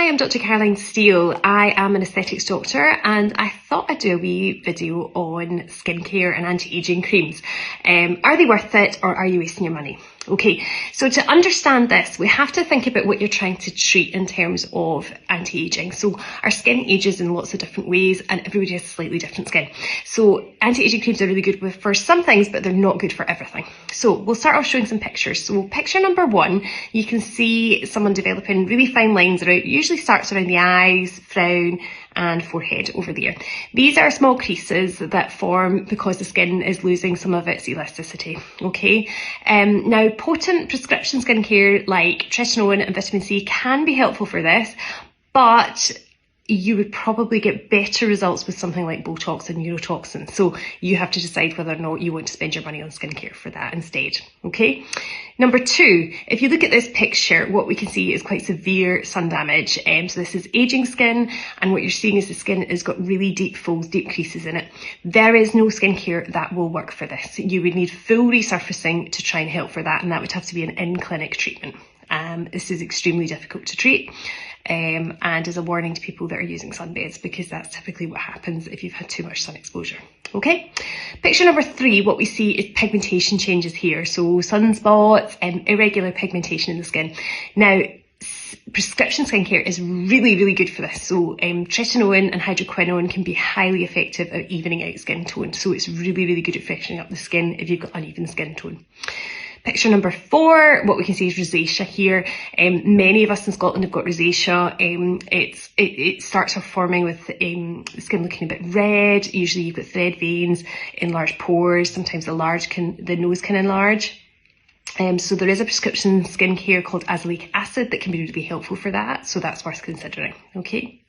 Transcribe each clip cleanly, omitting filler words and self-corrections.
Hi, I'm Dr. Caroline Steele. I am an aesthetics doctor and I thought I'd do a wee video on skincare and anti-aging creams. Are they worth it or are you wasting your money? Okay, so to understand this, we have to think about what you're trying to treat in terms of anti-aging. So our skin ages in lots of different ways and everybody has slightly different skin. So anti-aging creams are really good for some things, but they're not good for everything. So we'll start off showing some pictures. So picture number one, you can see someone developing really fine lines around, usually starts around the eyes, frown, and forehead over there. These are small creases that form because the skin is losing some of its elasticity, okay? Now, potent prescription skincare like tretinoin and vitamin C can be helpful for this, but you would probably get better results with something like Botox and neurotoxin. So you have to decide whether or not you want to spend your money on skincare for that instead, okay? Number two, if you look at this picture, what we can see is quite severe sun damage. So this is aging skin, and what you're seeing is the skin has got really deep folds, deep creases in it. There is no skincare that will work for this. You would need full resurfacing to try and help for that, and that would have to be an in-clinic treatment. This is extremely difficult to treat. And as a warning to people that are using sunbeds, because that's typically what happens if you've had too much sun exposure. Okay, picture number three, what we see is pigmentation changes here. So sunspots and irregular pigmentation in the skin. Now, prescription skincare is really, really good for this. So tretinoin and hydroquinone can be highly effective at evening out skin tone. So it's really, really good at freshening up the skin if you've got uneven skin tone. Picture number four, what we can see is rosacea here. Many of us in Scotland have got rosacea. It starts off forming with the skin looking a bit red. Usually you've got thread veins, enlarged pores. Sometimes the nose can enlarge. So there is a prescription skincare called azelaic acid that can be really helpful for that. So that's worth considering, okay?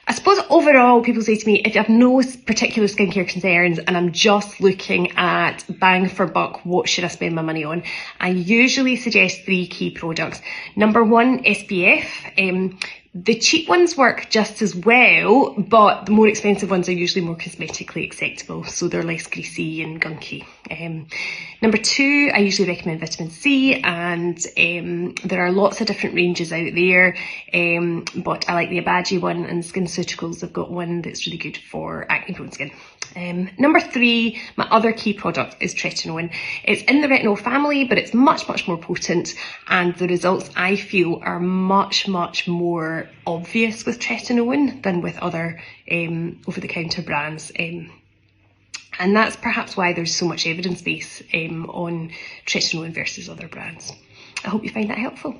I suppose overall people say to me, if you have no particular skincare concerns and I'm just looking at bang for buck, what should I spend my money on? I usually suggest three key products. Number one, SPF. The cheap ones work just as well, but the more expensive ones are usually more cosmetically acceptable, so they're less greasy and gunky. Number two, I usually recommend vitamin C, and there are lots of different ranges out there, but I like the Abaji one, and SkinCeuticals have got one that's really good for acne-prone skin. Number three, my other key product is tretinoin. It's in the retinol family, but it's much, much more potent, and the results I feel are much, much more obvious with tretinoin than with other over-the-counter brands. And that's perhaps why there's so much evidence base on tretinoin versus other brands. I hope you find that helpful.